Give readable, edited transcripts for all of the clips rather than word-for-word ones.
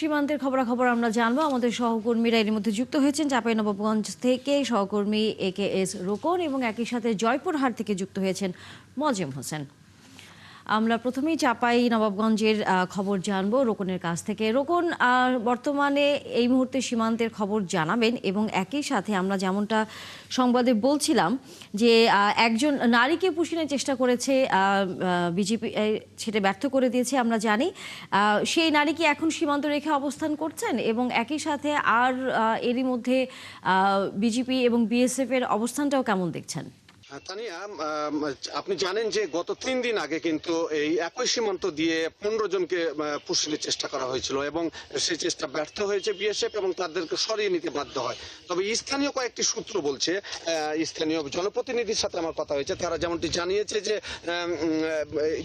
সীমান্তের খবরাখবর আমরা জানবো। আমাদের সহকর্মীরা এর মধ্যে যুক্ত হয়েছেন চাঁপাইনবাবগঞ্জ থেকে সহকর্মী AKS রোকন এবং একই সাথে জয়পুরহাট থেকে যুক্ত হয়েছেন মজিম হোসেন। আমরা প্রথমেই চাঁপাইনবাবগঞ্জের খবর জানবো রোকনের কাছ থেকে। রোকন, বর্তমানে এই মুহূর্তে সীমান্তের খবর জানাবেন এবং একই সাথে আমরা যেমনটা সংবাদে বলছিলাম যে একজন নারীকে পুষিনের চেষ্টা করেছে বিজেপি, সেটা ব্যর্থ করে দিয়েছে আমরা জানি। সেই নারী কি এখন সীমান্ত রেখে অবস্থান করছেন এবং একই সাথে এরই মধ্যে বিজেপি এবং BSF এর অবস্থানটাও কেমন দেখছেন? তানিয়া, আপনি জানেন যে গত 3 দিন আগে কিন্তু এই একই সীমান্ত দিয়ে 15 জনকে পুষিনের চেষ্টা করা হয়েছিল এবং সেই চেষ্টা ব্যর্থ হয়েছে বিএসএফ এবং তাদেরকে সরিয়ে নিতে বাধ্য হয়। তবে স্থানীয় কয়েকটি সূত্র বলছে, স্থানীয় জনপ্রতিনিধির সাথে আমার কথা হয়েছে, তারা যেমনটি জানিয়েছে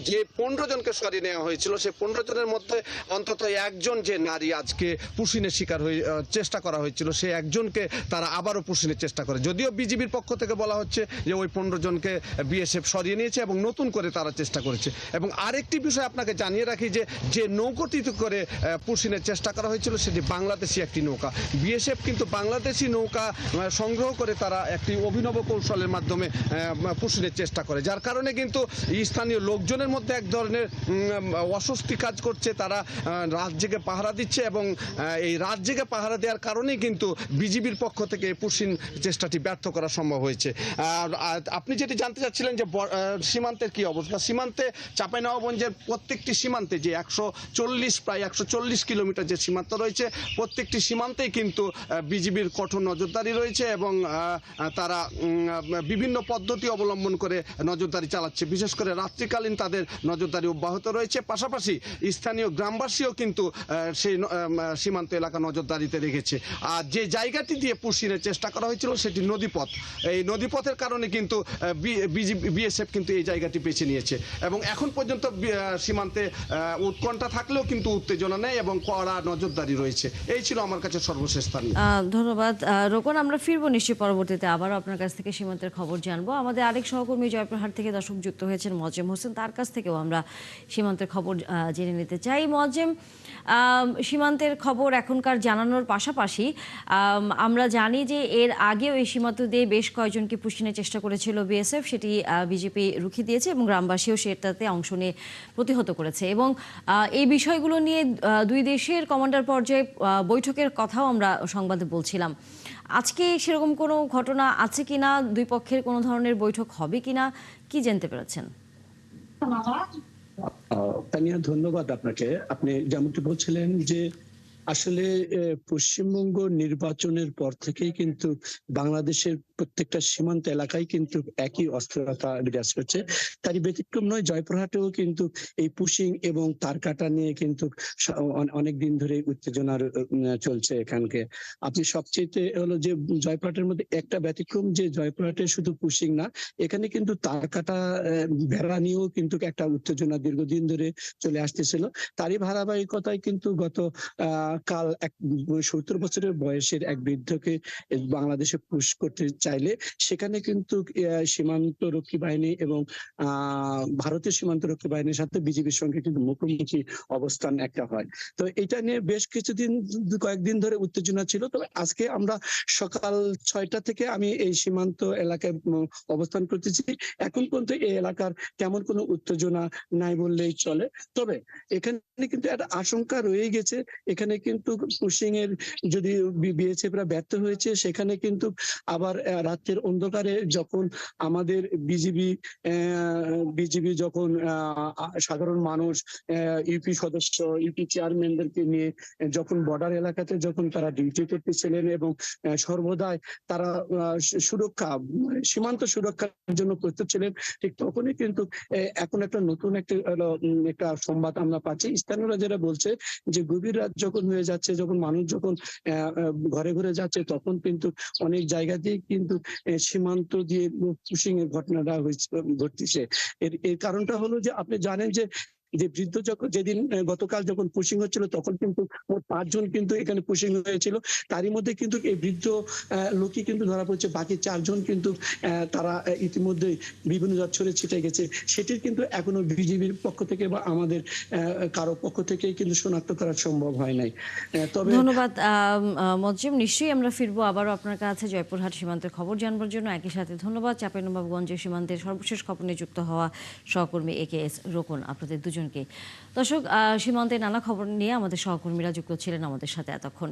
যে 15 জনকে সরিয়ে নেওয়া হয়েছিল সেই 15 জনের মধ্যে অন্তত একজন যে নারী আজকে পুষিনের শিকার হয়ে চেষ্টা করা হয়েছিল সে একজনকে তারা আবারও পুষিনের চেষ্টা করে। যদিও বিজিবির পক্ষ থেকে বলা হচ্ছে যে ওই 15 জনকে বিএসএফ সরিয়ে নিয়েছে এবং নতুন করে তারা চেষ্টা করেছে। এবং আরেকটি বিষয় আপনাকে জানিয়ে রাখি যে নৌকাটিতে করে পুষিনের চেষ্টা করা হয়েছিল সেটি বাংলাদেশি একটি নৌকা। বিএসএফ কিন্তু বাংলাদেশি নৌকা সংগ্রহ করে তারা একটি অভিনব কৌশলের মাধ্যমে পুষিনের চেষ্টা করে, যার কারণে কিন্তু স্থানীয় লোকজনের মধ্যে এক ধরনের অস্বস্তি কাজ করছে। তারা রাত জেগে পাহারা দিচ্ছে এবং এই রাত জেগে পাহারা দেওয়ার কারণেই কিন্তু বিজিবির পক্ষ থেকে পুষিন চেষ্টাটি ব্যর্থ করা সম্ভব হয়েছে। আপনি যেটি জানতে চাচ্ছিলেন যে সীমান্তের কি অবস্থা, সীমান্তে চাঁপাইনবাবগঞ্জের প্রত্যেকটি সীমান্তে যে প্রায় 140 কিলোমিটার যে সীমান্ত রয়েছে প্রত্যেকটি সীমান্তেই কিন্তু বিজিবির কঠোর নজরদারি রয়েছে এবং তারা বিভিন্ন পদ্ধতি অবলম্বন করে নজরদারি চালাচ্ছে। বিশেষ করে রাত্রিকালীন তাদের নজরদারি অব্যাহত রয়েছে। পাশাপাশি স্থানীয় গ্রামবাসীও কিন্তু সেই সীমান্ত এলাকা নজরদারিতে রেখেছে। আর যে জায়গাটি দিয়ে পুষিনের চেষ্টা করা হয়েছিল সেটি নদীপথ। এই নদীপথের কারণে কিন্তু বিএসএফ কিন্তু এই জায়গাটি বেছে নিয়েছে এবং এখন পর্যন্ত সীমান্তে উৎকণ্ঠা থাকলেও কিন্তু উত্তেজনা নেই এবং কড়া নজরদারি রয়েছে। এই ছিল আমার কাছে সর্বশেষ স্থান। ধন্যবাদ রোকন। আমরা ফিরবো নিশ্চয়ই পরবর্তীতে আবারও আপনার কাছ থেকে সীমান্তের খবর জানবো। আমাদের আরেক সহকর্মী জয়পুরহাট থেকে দর্শক যুক্ত হয়েছেন মজিম হোসেন, তার কাছ থেকেও আমরা সীমান্তের খবর জেনে নিতে চাই। মজিম, সীমান্তের খবর এখনকার জানানোর পাশাপাশি আমরা জানি যে এর আগেও এই সীমান্ত দিয়ে বেশ কয়েকজনকে পুষিনের চেষ্টা করেছিল BSF, সেটি বিজেপি রুখে দিয়েছে এবং গ্রামবাসীও সেটাতে অংশ নিয়ে প্রতিহত করেছে এবং এই বিষয়গুলো নিয়ে দুই দেশের কমান্ডার পর্যায়ে বৈঠকের কথাও আমরা সংবাদে বলছিলাম। আজকে সেরকম কোনো ঘটনা আছে কিনা, দুই পক্ষের কোনো ধরনের বৈঠক হবে কিনা, কি জানতে পেরেছেন? তানিয়া, ধন্যবাদ আপনাকে। আপনি যেমনটি বলছিলেন যে আসলে পশ্চিমবঙ্গ নির্বাচনের পর থেকেই কিন্তু বাংলাদেশের প্রত্যেকটা সীমান্ত এলাকায় কিন্তু একই অস্থিরতা বিরাজ করছে। তারই ব্যতিক্রম নয়, জয়পুরহাটেও কিন্তু এই পুশিং এবং তার কাটা নিয়ে কিন্তু অনেক দিন ধরে উত্তেজনার চলছে এখানকে। আপনি সবচেয়ে হলো যে জয়পুরহাটের মধ্যে একটা ব্যতিক্রম যে জয়পুরহাটে শুধু পুশিং না, এখানে কিন্তু তার কাটা ভেড়া নিয়েও কিন্তু একটা উত্তেজনা দীর্ঘদিন ধরে চলে আসতেছিল। তারই ধারাবাহিকতায় কিন্তু গত কাল এক 70 বছরের বয়সের এক বৃদ্ধকে বাংলাদেশে পুশ করতে চাইলে সেখানে কিন্তু সীমান্ত রক্ষী বাহিনী এবং ভারতীয় সীমান্ত রক্ষী বাহিনীর সাথে বিজিবির সঙ্গে কিন্তু মুখোমুখি অবস্থান একটা হয়। তো এটা নিয়ে বেশ কয়েকদিন ধরে উত্তেজনা ছিল। তবে আজকে আমরা সকাল 6টা থেকে আমি এই সীমান্ত এলাকায় অবস্থান করতেছি। এখন পর্যন্ত এই এলাকার তেমন কোনো উত্তেজনা নাই বললেই চলে। তবে এখানে কিন্তু একটা আশঙ্কা রয়ে গেছে। এখানে কিন্তু পুশিং এর যদি বিএসএফরা ব্যর্থ হয়েছে, সেখানে কিন্তু আবার রাতের অন্ধকারে যখন আমাদের বিজিবি যখন সাধারণ মানুষ, ইউপি সদস্য, ইউপি চেয়ারম্যানদেরকে নিয়ে যখন বর্ডার এলাকাতে যখন তারা ডিউটি করতেছিলেন এবং সর্বদাই তারা সীমান্ত সুরক্ষার জন্য প্রস্তুত ছিলেন, ঠিক তখনই কিন্তু এখন একটা নতুন একটা সংবাদ আমরা পাচ্ছি। স্থানীয়রা যারা বলছে যে গভীর রাত যখন হয়ে যাচ্ছে, যখন মানুষ যখন ঘরে ঘরে যাচ্ছে, তখন কিন্তু অনেক জায়গাতেই কিন্তু সীমান্ত দিয়ে পুশিং এর ঘটনাটা ঘটতেছে। এর কারণটা হলো যে আপনি জানেন যে যে বৃদ্ধ যখন যেদিন গতকাল যখন পুশিং হচ্ছিল তখন কিন্তু মোট 5 জন কিন্তু এখানে পুশিং হয়েছিল। তারই মধ্যে কিন্তু এই বৃদ্ধ লোকই কিন্তু ধরা পড়েছে। বাকি 4 জন কিন্তু তারা ইতিমধ্যে বিভিন্ন জায়গায় ছড়িয়ে ছিটে গেছে। সেটির কিন্তু এখনো বিজিবির পক্ষ থেকে বা আমাদের কারো পক্ষ থেকে কিন্তু শনাক্ত করা সম্ভব হয় নাই। তবে ধন্যবাদ মজ্জেম। নিশ্চয়ই আমরা ফিরবো আবারও আপনার কাছে জয়পুরহাট সীমান্তের খবর জানবার জন্য। একই সাথে ধন্যবাদ চাঁপাইনবাবগঞ্জের সীমান্তের সর্বশেষ খবর নিয়ে যুক্ত হওয়া সহকর্মী AKS রোকন, আপনাদের দুজনকে। দর্শক, সীমান্তে নানা খবর নিয়ে আমাদের সহকর্মীরা যুক্ত ছিলেন আমাদের সাথে এতক্ষণ।